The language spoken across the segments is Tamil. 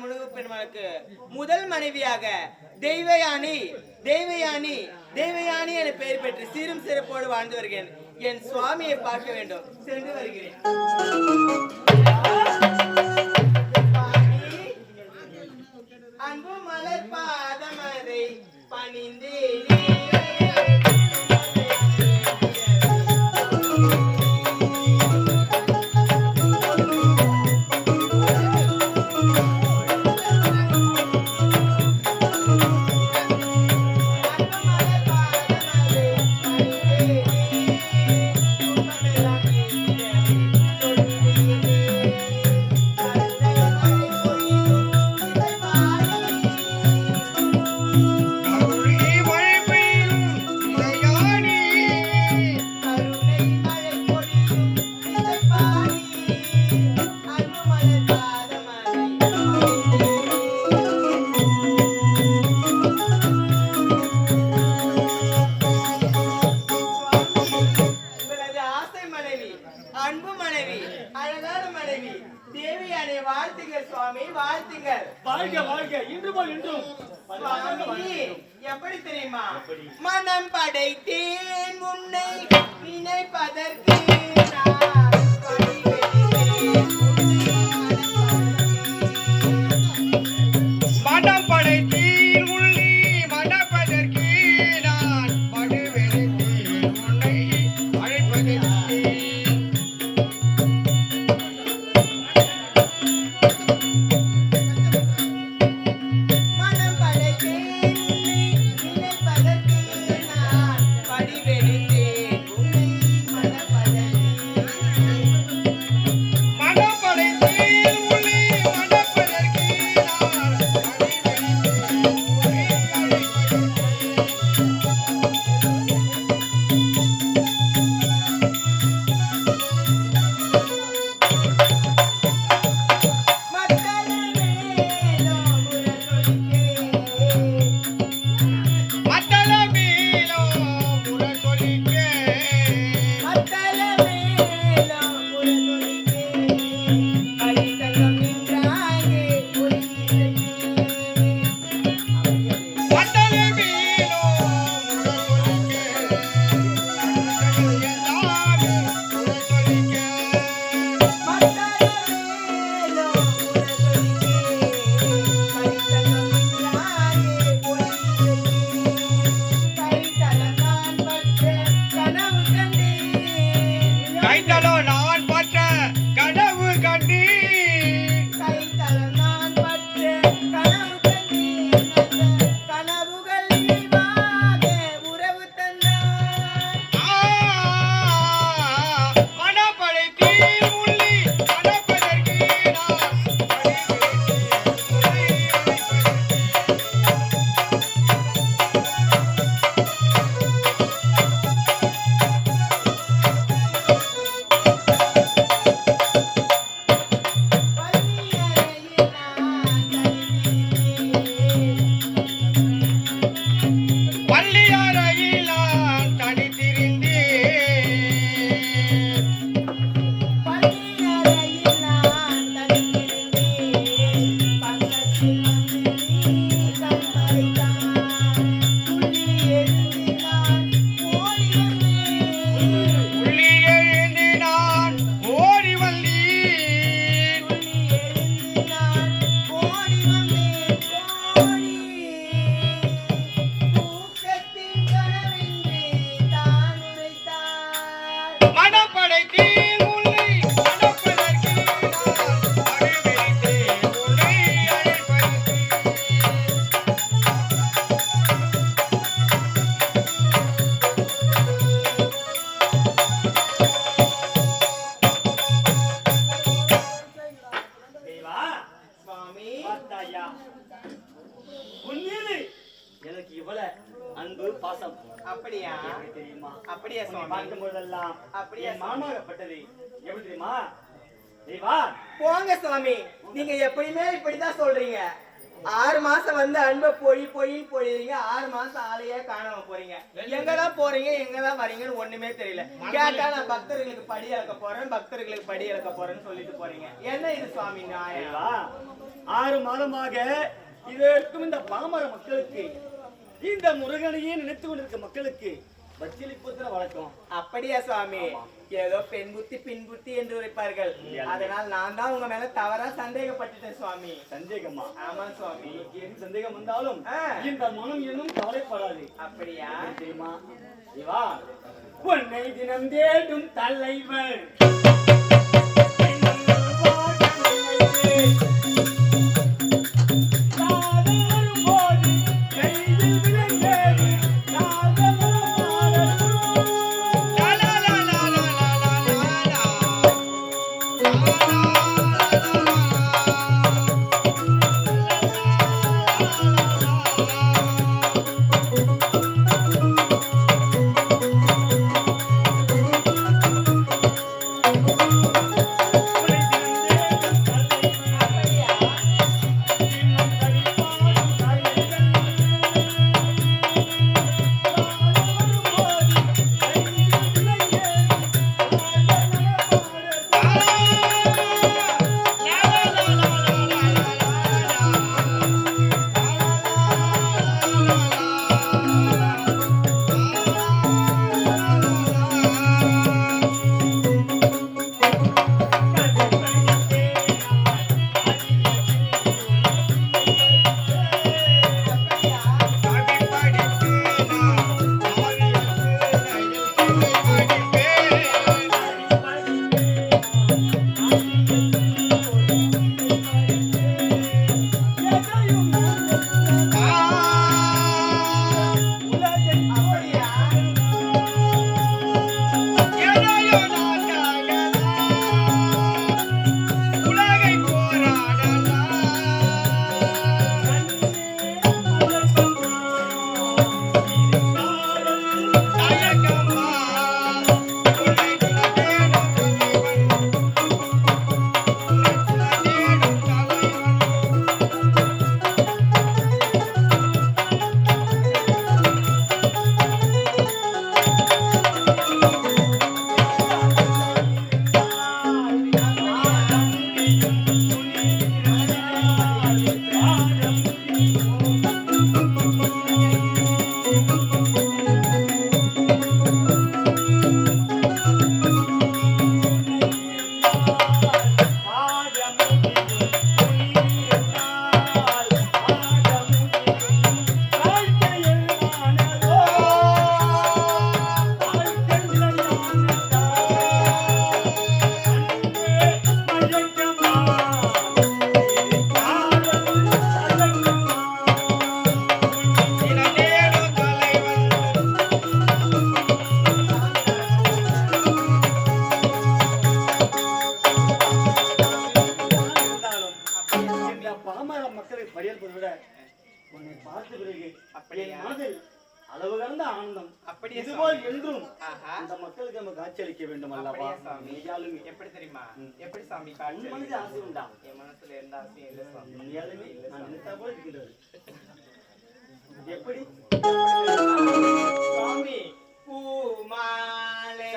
முருக பெருமாளுக்கு முதல் மனைவியாக தெய்வயானி தெய்வயானி தெய்வயானி என பெயர் பெற்று சீரும் சிறப்போடு வாழ்ந்து வருகிறேன். என் சுவாமியை பார்க்க வேண்டும், சென்று வருகிறேன். அன்பு மலர் பாதமதை பணிந்தே எப்படி தெரியுமா? மனம் படைத்தேன் உன்னை நினைப்பதற்கு மனம் படைத்தேன் உன்னை மணப்பதற்கு நான் படுவெடுத்தேன் உன்னை அழைப்பதற்கு போங்க சுவாமி, நீங்க எப்பயுமே இப்படிதான் சொல்றீங்க. 6 மாசம் வந்து அன்பை பொய்ன்னு போயிடுறீங்க. 6 மாசம் ஆளையே காணாம போறீங்க. எங்கதான் போறீங்க, எங்கதான் வரீங்கன்னு ஒண்ணுமே தெரியல. கேட்டா நான் பக்தர்களுக்கு படி இழக்க போறேன், பக்தர்களுக்கு படி இழக்க போறேன்னு சொல்லிட்டு போறீங்க. என்ன இது சுவாமி நியாயம்? 6 மாதமாக இதற்கும் இந்த பாமர மக்களுக்கு, இந்த முருகனையே நினைத்து கொண்டிருக்க மக்களுக்கு பச்சளிப்புத்திர வழக்கம். அப்படியா சுவாமி? ஏதோ பெண் புத்தி பின் புத்தி என்று உரைப்பார்கள். அதனால் நான் தான் உங்க மேல தவறா சந்தேகப்பட்டுட்டேன் சுவாமி. சந்தேகமா? ஆமா சுவாமி. எது சந்தேகம் வந்தாலும் இந்த மனம் இன்னும் கவலைப்படாது. அப்படியா? தெரியுமா இவா, உன்னை தினம் தேடும் தலைவர் அளவு கடந்த ஆனந்தம். இதுபோல் என்றும் அந்த மக்களுக்கு நம்ம காட்சி அளிக்க வேண்டும் அல்லவா? எப்படி தெரியுமா? எப்படி சாமி காட்சி? மனதில் ஆசை உண்டா? என் மனசுல எந்த ஆசையும் இல்லை சாமி. நான் நினைத்தா போல இருக்கிறது. எப்படி சுவாமி? பூமாலை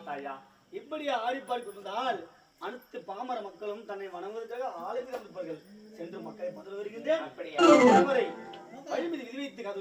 மாட்டாயா? இப்படி ஆடிப்பாடி கொண்டிருந்தால் அனைத்து பாமர மக்களும் தன்னை வணங்குவதற்காக ஆளுநர் இருப்பார்கள். சென்று மக்களை பதில் வருகின்றேன். அப்படியா? வழிமதி விதிவைத்து காத்து